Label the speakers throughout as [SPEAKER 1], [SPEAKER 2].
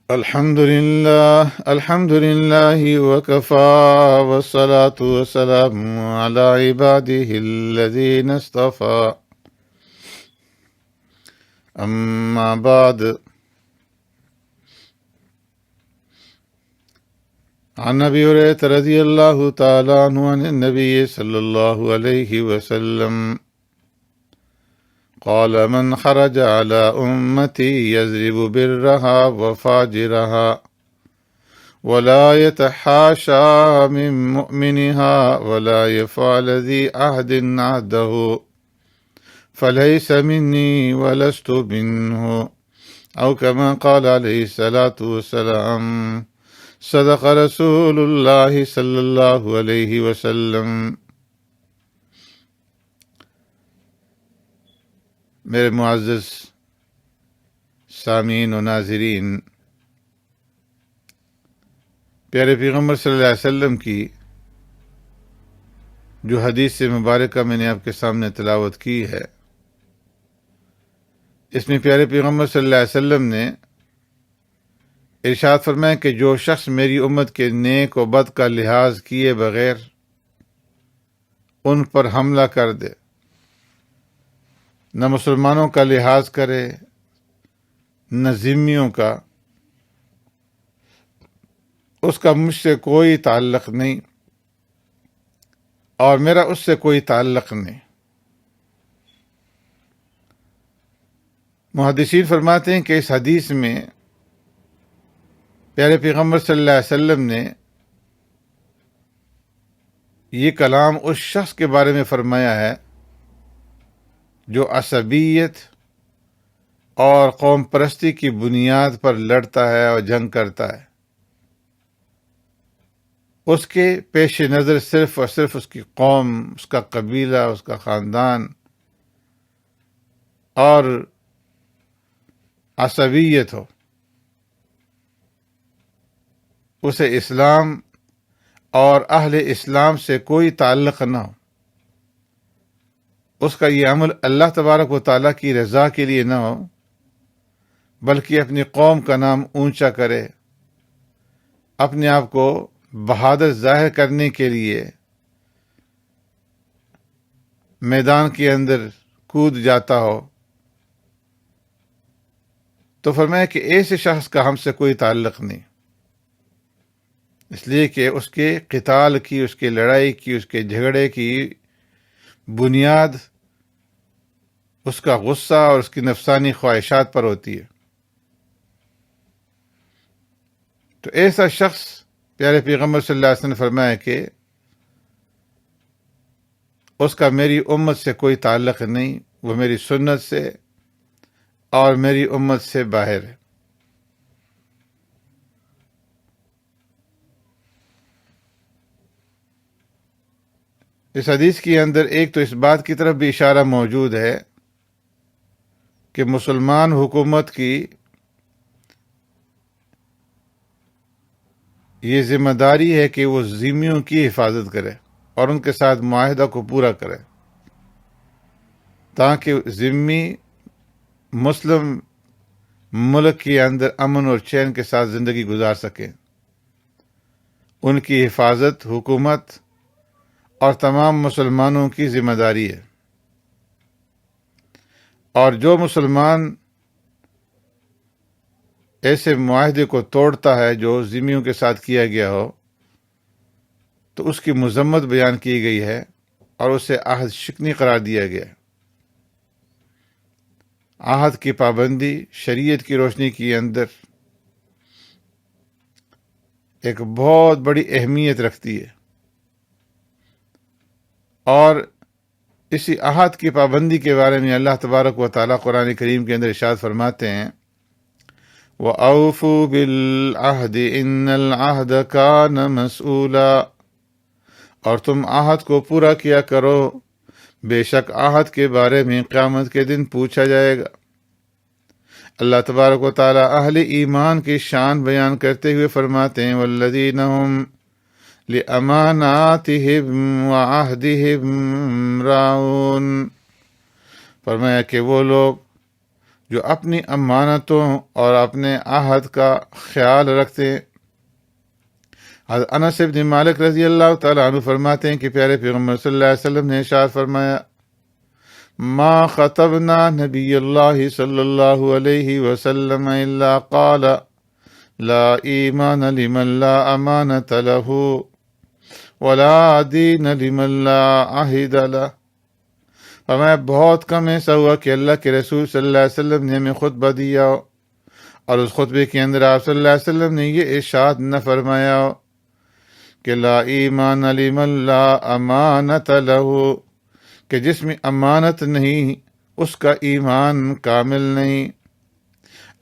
[SPEAKER 1] الحمد لله وكفى والصلاة والسلام على عباده الذين اصطفى أما بعد. عن أبي هريرة رضي الله تعالى عنه عن النبي صلى الله عليه وسلم قال: من خرج على أمتي يضرب برها وفاجرها ولا يتحاشى من مؤمنها ولا يفعل ذي عهد عهده فليس مني ولست منه، أو كما قال عليه الصلاة والسلام. صدق رسول الله صلی اللہ علیہ وسلم. میرے معزز سامعین و ناظرین، پیارے پیغمبر صلی اللہ علیہ وسلم کی جو حدیث مبارکہ میں نے آپ کے سامنے تلاوت کی ہے، اس میں پیارے پیغمبر صلی اللہ علیہ وسلم نے ارشاد فرمایا کہ جو شخص میری امت کے نیک و بد کا لحاظ کیے بغیر ان پر حملہ کر دے، نہ مسلمانوں کا لحاظ کرے نہ ذمیوں کا، اس کا مجھ سے کوئی تعلق نہیں اور میرا اس سے کوئی تعلق نہیں. محدثین فرماتے ہیں کہ اس حدیث میں پیارے پیغمبر صلی اللہ علیہ وسلم نے یہ کلام اس شخص کے بارے میں فرمایا ہے جو عصبیت اور قوم پرستی کی بنیاد پر لڑتا ہے اور جنگ کرتا ہے. اس کے پیش نظر صرف اور صرف اس کی قوم، اس کا قبیلہ، اس کا خاندان اور عصبیت ہو. اسے اسلام اور اہل اسلام سے کوئی تعلق نہ ہو. اس کا یہ عمل اللہ تبارک و تعالیٰ کی رضا کے لیے نہ ہو، بلکہ اپنی قوم کا نام اونچا کرے، اپنے آپ کو بہادر ظاہر کرنے کے لیے میدان کے اندر کود جاتا ہو. تو فرمایا کہ ایسے شخص کا ہم سے کوئی تعلق نہیں، اس لیے کہ اس کے قتال کی، اس کے لڑائی کی، اس کے جھگڑے کی بنیاد اس کا غصہ اور اس کی نفسانی خواہشات پر ہوتی ہے. تو ایسا شخص پیارے پیغمبر صلی اللہ علیہ وسلم نے فرمایا کہ اس کا میری امت سے کوئی تعلق نہیں، وہ میری سنت سے اور میری امت سے باہر ہے. اس حدیث کے اندر ایک تو اس بات کی طرف بھی اشارہ موجود ہے کہ مسلمان حکومت کی یہ ذمہ داری ہے کہ وہ ذمیوں کی حفاظت کرے اور ان کے ساتھ معاہدہ کو پورا کرے، تاکہ ذمی مسلم ملک کے اندر امن اور چین کے ساتھ زندگی گزار سکیں. ان کی حفاظت حکومت اور تمام مسلمانوں کی ذمہ داری ہے. اور جو مسلمان ایسے معاہدے کو توڑتا ہے جو ذمیوں کے ساتھ کیا گیا ہو، تو اس کی مذمت بیان کی گئی ہے اور اسے عہد شکنی قرار دیا گیا ہے. عہد کی پابندی شریعت کی روشنی کے اندر ایک بہت بڑی اہمیت رکھتی ہے، اور اسی عہد کی پابندی کے بارے میں اللہ تبارک و تعالیٰ قرآن کریم کے اندر ارشاد فرماتے ہیں: وَأَوْفُوا بِالْعَهْدِ إِنَّ الْعَهْدَ كَانَ مَسْئُولًا، اور تم عہد کو پورا کیا کرو، بے شک عہد کے بارے میں قیامت کے دن پوچھا جائے گا. اللہ تبارک و تعالیٰ اہل ایمان کی شان بیان کرتے ہوئے فرماتے ہیں: وَالَّذِينَ هُمْ لِأَمَانَاتِهِمْ وَعَهْدِهِمْ رَاعُونَ، فرمایا کہ وہ لوگ جو اپنی امانتوں اور اپنے عہد کا خیال رکھتے ہیں۔ حضرت انس بن مالک رضی اللہ تعالیٰ عنہ فرماتے ہیں کہ پیارے پیغمبر صلی اللہ علیہ وسلم نے ارشاد فرمایا، ما خطبنا نبی اللہ صلی اللہ علیہ وسلم الا قال لا ایمان لمن لا امانت له ولا دین لمن لا عہد له۔ فرمایا بہت کم ایسا ہوا کہ اللہ کے رسول صلی اللہ علیہ وسلم نے ہمیں خطبہ دیا ہو اور اس خطبے کے اندر آپ صلی اللہ علیہ وسلم نے یہ ارشاد نہ فرمایا ہو کہ لا ایمان لمن لا امانت له، کہ جس میں امانت نہیں اس کا ایمان کامل نہیں،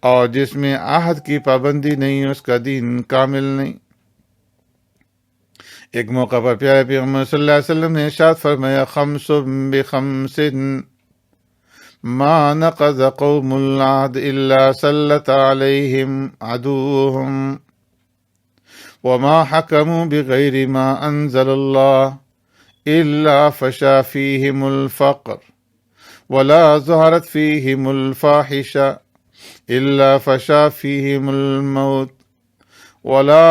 [SPEAKER 1] اور جس میں عہد کی پابندی نہیں اس کا دین کامل نہیں۔ ایک موقع پر پیارے پیغمبر صلی اللہ علیہ وسلم نے ارشاد فرمایا، خمس بخمس ما نقض قوم العهد الا سلط عليهم عدوهم وما حكموا بغير ما انزل الله الا فشا فيهم الفقر ولا ظهرت فيهم الفاحشه الا فشا فيهم الموت ولا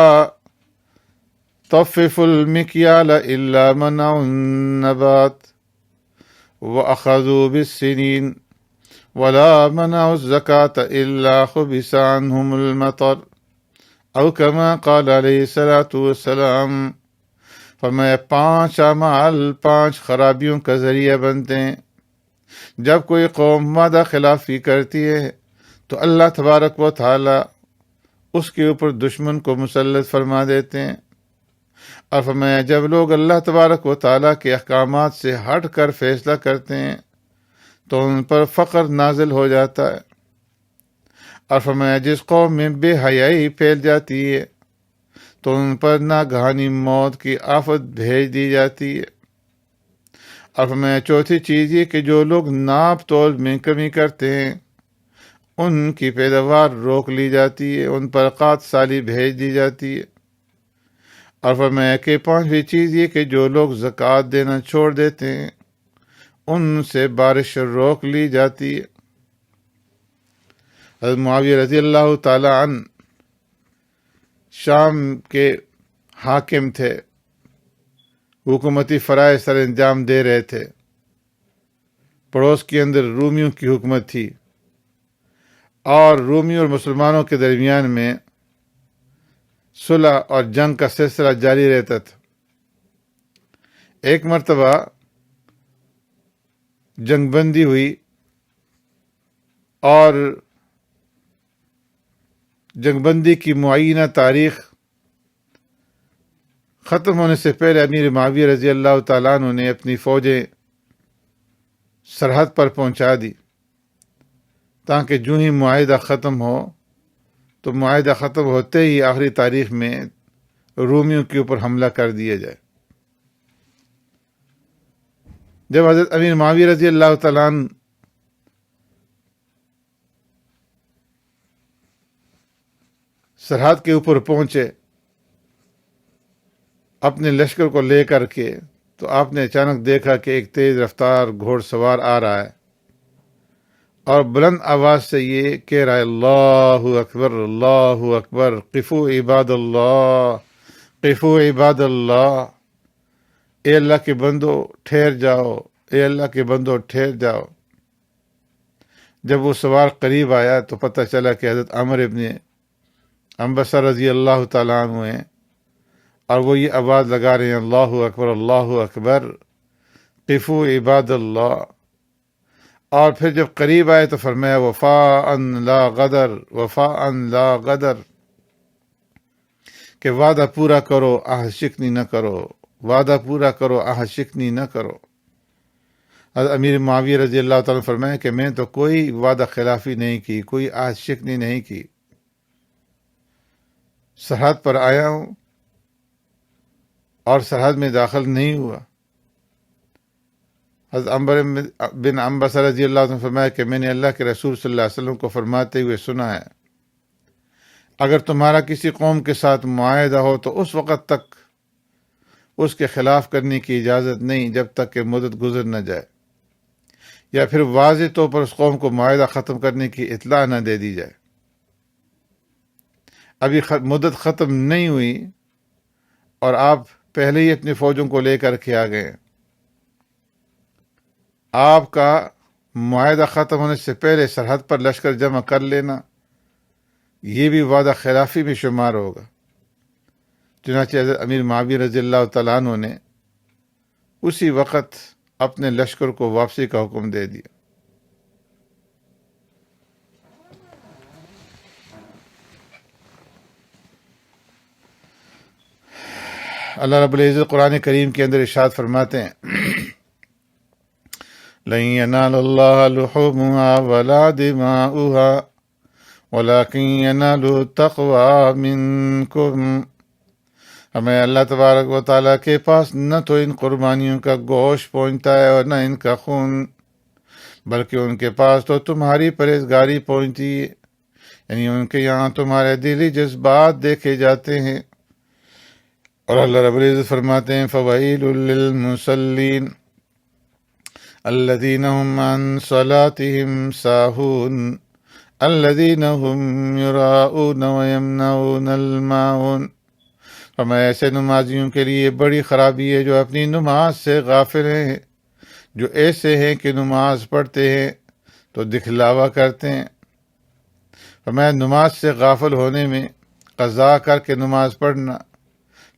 [SPEAKER 1] طفف المكيال الا منعوا النبات واخذوا بالسنين ولا منعوا الزكاة الا خبث عنهم المطر او كما قال علیہ الصلوۃ والسلام۔ فرمایا 5 اعمال 5 خرابیوں کا ذریعہ بنتے ہیں۔ جب کوئی قوم وعدہ خلافی کرتی ہے تو اللہ تبارک و تعالی اس کے اوپر دشمن کو مسلط فرما دیتے ہیں، اور فرمایا جب لوگ اللہ تبارک و تعالی کے احکامات سے ہٹ کر فیصلہ کرتے ہیں تو ان پر فقر نازل ہو جاتا ہے، اور فرمایا جس قوم میں بے حیائی پھیل جاتی ہے تو ان پر ناگہانی موت کی آفت بھیج دی جاتی ہے، اور فرمایا چوتھی چیز یہ کہ جو لوگ ناپ تول میں کمی کرتے ہیں ان کی پیداوار روک لی جاتی ہے، ان پر قحط سالی بھیج دی جاتی ہے، اور فرمایا کہ 5ویں چیز یہ کہ جو لوگ زکوٰۃ دینا چھوڑ دیتے ہیں ان سے بارش روک لی جاتی ہے۔ حضرت معاویہ رضی اللہ تعالی عنہ شام کے حاکم تھے، حکومتی فرائض سر انجام دے رہے تھے۔ پڑوس کے اندر رومیوں کی حکومت تھی اور رومیوں اور مسلمانوں کے درمیان میں صلح اور جنگ کا سلسلہ جاری رہتا تھا۔ ایک مرتبہ جنگ بندی ہوئی اور جنگ بندی کی معینہ تاریخ ختم ہونے سے پہلے امیر معاویہ رضی اللہ تعالیٰ عنہ نے اپنی فوجیں سرحد پر پہنچا دی تاکہ جو ہی معاہدہ ختم ہو تو معاہدہ ختم ہوتے ہی آخری تاریخ میں رومیوں کے اوپر حملہ کر دیا جائے۔ جب حضرت امیر معاویہ رضی اللہ تعالیٰ عنہ سرحد کے اوپر پہنچے اپنے لشکر کو لے کر کے، تو آپ نے اچانک دیکھا کہ ایک تیز رفتار گھوڑ سوار آ رہا ہے اور بلند آواز سے یہ کہہ رہا ہے، اللہ اکبر اللہ اکبر، قفو عباد اللہ، قفو عباد اللہ، اے اللہ کے بندو ٹھہر جاؤ، اے اللہ کے بندو ٹھہر جاؤ۔ جب وہ سوار قریب آیا تو پتہ چلا کہ حضرت عمر ابن عنبسہ رضی اللہ تعالیٰ عنہ ہیں، اور وہ یہ آواز لگا رہے ہیں، اللہ اکبر اللہ اکبر، قفو عباد اللہ۔ اور پھر جب قریب آئے تو فرمایا، وفاء لا غدر، وفاء لا غدر، کہ وعدہ پورا کرو عہد شکنی نہ کرو، وعدہ پورا کرو عہد شکنی نہ کرو۔ حضرت امیر معاویہ رضی اللہ تعالیٰ نے فرمایا کہ میں تو کوئی وعدہ خلافی نہیں کی، کوئی عہد شکنی نہیں کی، سرحد پر آیا ہوں اور سرحد میں داخل نہیں ہوا۔ حضرت عمر بن عنبسہ رضی اللہ عنہ نے فرمایا کہ میں نے اللہ کے رسول صلی اللہ علیہ وسلم کو فرماتے ہوئے سنا ہے، اگر تمہارا کسی قوم کے ساتھ معاہدہ ہو تو اس وقت تک اس کے خلاف کرنے کی اجازت نہیں جب تک کہ مدت گزر نہ جائے، یا پھر واضح طور پر اس قوم کو معاہدہ ختم کرنے کی اطلاع نہ دے دی جائے۔ ابھی مدت ختم نہیں ہوئی اور آپ پہلے ہی اپنی فوجوں کو لے کر کے آ گئے۔ آپ کا معاہدہ ختم ہونے سے پہلے سرحد پر لشکر جمع کر لینا یہ بھی وعدہ خلافی میں شمار ہوگا۔ چنانچہ حضرت امیر معاویہ رضی اللہ تعالیٰ عنہ نے اسی وقت اپنے لشکر کو واپسی کا حکم دے دیا۔ اللہ رب العزت قرآن کریم کے اندر ارشاد فرماتے ہیں لَن يَنَالَ اللَّهَ لُحُومُهَا وَلَا دِمَاؤُهَا وَلَكِن يَنَالُهُ التَّقْوَىٰ مِنكُمْ، ہمیں اللہ تبارک و تعالیٰ کے پاس نہ تو ان قربانیوں کا گوشت پہنچتا ہے اور نہ ان کا خون، بلکہ ان کے پاس تو تمہاری پرہیزگاری پہنچتی ہے، یعنی ان کے یہاں تمہارے دلی جذبات دیکھے جاتے ہیں۔ اور اللہ رب العزت فرماتے ہیں فَوَيْلٌ لِّلْمُصَلِّينَ الَّذِينَ هُمْ عَن صَلَاتِهِمْ سَاهُونَ الَّذِينَ هُمْ يُرَاءُونَ وَيَمْنَعُونَ الْمَاعُونَ، ہمیں ایسے نمازیوں کے لیے بڑی خرابی ہے جو اپنی نماز سے غافل ہیں، جو ایسے ہیں کہ نماز پڑھتے ہیں تو دکھلاوا کرتے ہیں۔ ہمیں نماز سے غافل ہونے میں قضا کر کے نماز پڑھنا،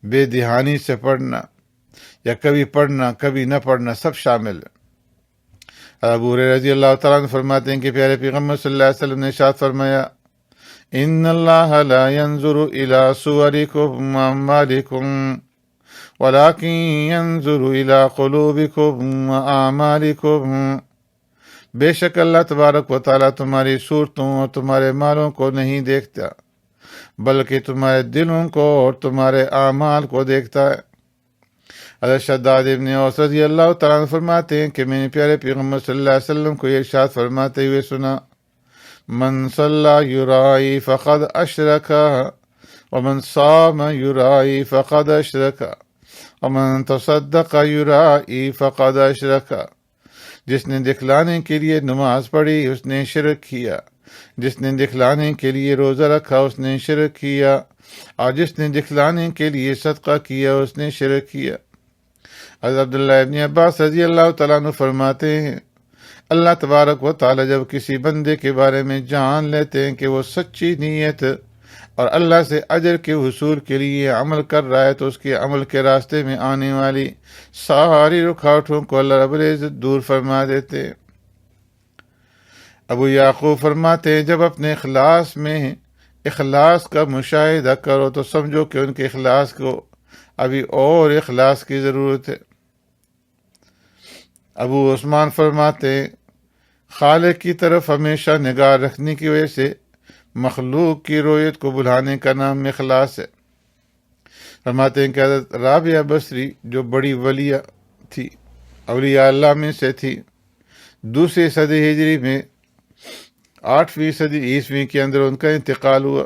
[SPEAKER 1] بے دہانی سے پڑھنا، یا کبھی پڑھنا کبھی نہ پڑھنا، سب شامل ہے۔ ابو ہریرہ رضی اللہ تعالیٰ عنہ فرماتے ہیں کہ پیارے پیغمبر صلی اللہ علیہ وسلم نے ارشاد فرمایا ان اللہ لا ينظر الى صورکم واعمالکم ولكن ينظر الى قلوبکم واعمالکم، بے شک اللہ تبارک و تعالیٰ تمہاری صورتوں اور تمہارے مالوں کو نہیں دیکھتا بلکہ تمہارے دلوں کو اور تمہارے اعمال کو دیکھتا ہے۔ حضرت شداد ابن اوس رضی اللہ تعالیٰ عنہ فرماتے ہیں کہ میں نے پیارے پیغمبر صلی اللہ علیہ وسلم کو یہ ارشاد فرماتے ہوئے سنا من صلی یرائی فقد اشرک ومن صام یرائی فقد اشرک ومن تصدق یرائی فقد اشرک، جس نے دکھلانے کے لیے نماز پڑھی اس نے شرک کیا، جس نے دکھلانے کے لیے روزہ رکھا اس نے شرک کیا، اور جس نے دکھلانے کے لیے صدقہ کیا اس نے شرک کیا۔ حضرت عبداللہ ابن عباس رضی اللہ تعالیٰ عنہ فرماتے ہیں اللہ تبارک و تعالیٰ جب کسی بندے کے بارے میں جان لیتے ہیں کہ وہ سچی نیت اور اللہ سے اجر کے حصول کے لیے عمل کر رہا ہے تو اس کے عمل کے راستے میں آنے والی ساری رکاوٹوں کو اللہ رب العزت دور فرما دیتے ہیں۔ ابو یعقوب فرماتے ہیں جب اپنے اخلاص میں اخلاص کا مشاہدہ کرو تو سمجھو کہ ان کے اخلاص کو ابھی اور اخلاص کی ضرورت ہے۔ ابو عثمان فرماتے ہیں خالق کی طرف ہمیشہ نگاہ رکھنے کی وجہ سے مخلوق کی رویت کو بھلانے کا نام اخلاص ہے۔ فرماتے ہیں کہ حضرت رابعہ بصری جو بڑی ولیہ تھی، اولیاء اللہ میں سے تھی، دوسری صدی ہجری میں 8ویں صدی عیسوی کے اندر ان کا انتقال ہوا۔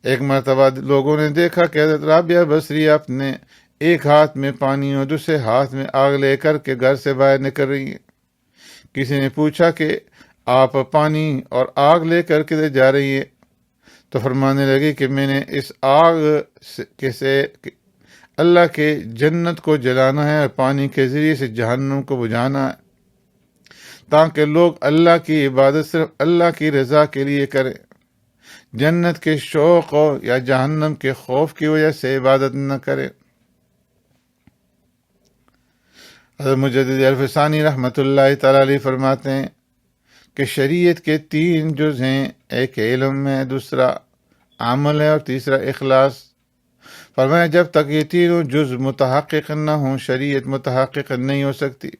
[SPEAKER 1] ایک مرتبہ لوگوں نے دیکھا کہ حضرت رابعہ بصری اپنے ایک ہاتھ میں پانی اور دوسرے ہاتھ میں آگ لے کر کے گھر سے باہر نکل رہی ہیں۔ کسی نے پوچھا کہ آپ پانی اور آگ لے کر کے جا رہی ہیں؟ تو فرمانے لگی کہ میں نے اس آگ سے اللہ کے جنت کو جلانا ہے اور پانی کے ذریعے سے جہنم کو بجھانا ہے، تاکہ لوگ اللہ کی عبادت صرف اللہ کی رضا کے لیے کریں، جنت کے شوق یا جہنم کے خوف کی وجہ سے عبادت نہ کریں۔ حضرت مجدد الفسانی رحمۃ اللہ تعالی علیہ فرماتے ہیں کہ شریعت کے 3 جز ہیں، ایک علم ہے، دوسرا عمل ہے اور تیسرا اخلاص۔ فرمایا جب تک یہ تینوں جز متحقق نہ ہوں شریعت متحقق نہیں ہو سکتی،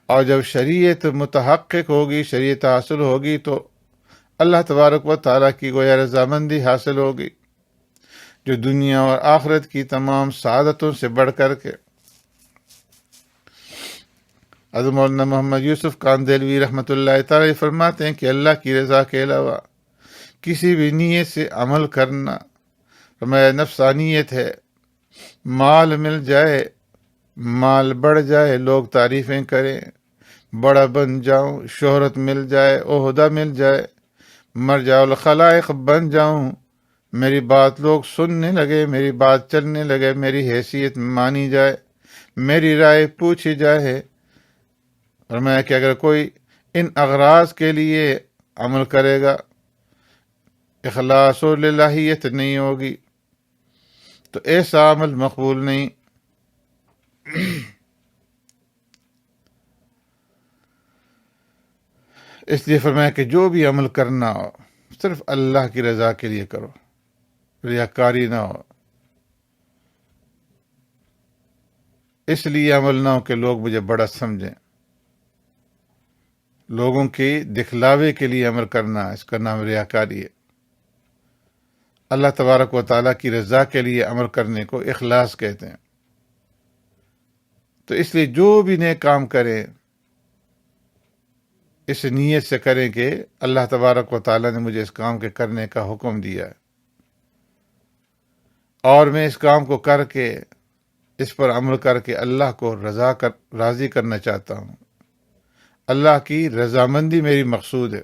[SPEAKER 1] اور جب شریعت متحقق ہوگی، شریعت حاصل ہوگی تو اللہ تبارک و تعالیٰ کی گویا رضامندی حاصل ہوگی جو دنیا اور آخرت کی تمام سعادتوں سے بڑھ کر کے۔ حضرت مولانا محمد یوسف کاندیلوی رحمۃ اللہ تعالی فرماتے ہیں کہ اللہ کی رضا کے علاوہ کسی بھی نیت سے عمل کرنا فرمایا نفسانیت ہے۔ مال مل جائے، مال بڑھ جائے، لوگ تعریفیں کریں، بڑا بن جاؤں، شہرت مل جائے، عہدہ مل جائے، مرجع الخلائق بن جاؤں، میری بات لوگ سننے لگے، میری بات چلنے لگے، میری حیثیت مانی جائے، میری رائے پوچھی جائے۔ اور میں کہ اگر کوئی ان اغراض کے لیے عمل کرے گا، اخلاص و للہیت نہیں ہوگی، تو ایسا عمل مقبول نہیں۔ اس لیے فرمایا کہ جو بھی عمل کرنا ہو صرف اللہ کی رضا کے لیے کرو، ریاکاری نہ ہو۔ اس لیے عمل نہ ہو کہ لوگ مجھے بڑا سمجھیں، لوگوں کے دکھلاوے کے لیے عمل کرنا، اس کا نام ریاکاری ہے۔ اللہ تبارک و تعالیٰ کی رضا کے لیے عمل کرنے کو اخلاص کہتے ہیں۔ تو اس لیے جو بھی نیک کام کریں اس نیت سے کریں کہ اللہ تبارک و تعالیٰ نے مجھے اس کام کے کرنے کا حکم دیا ہے، اور میں اس کام کو کر کے، اس پر عمل کر کے اللہ کو راضی کرنا چاہتا ہوں۔ اللہ کی رضامندی میری مقصود ہے،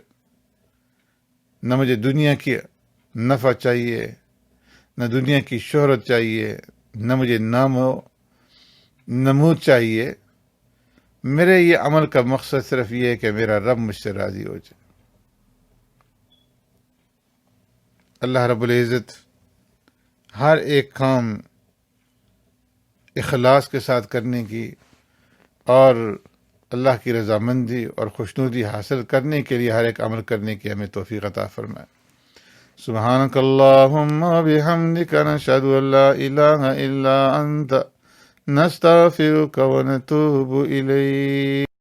[SPEAKER 1] نہ مجھے دنیا کی نفع چاہیے، نہ دنیا کی شہرت چاہیے، نہ مجھے نام و نمود چاہیے۔ میرے یہ عمل کا مقصد صرف یہ ہے کہ میرا رب مجھ سے راضی ہو جائے۔ اللہ رب العزت ہر ایک کام اخلاص کے ساتھ کرنے کی اور اللہ کی رضامندی اور خوشنودی حاصل کرنے کے لیے ہر ایک عمل کرنے کی ہمیں توفیق عطا فرمائے۔ سبحانک اللہم و بحمدک، نشہد ان لا الہ الا انت، نستغفرک و نتوب الیک۔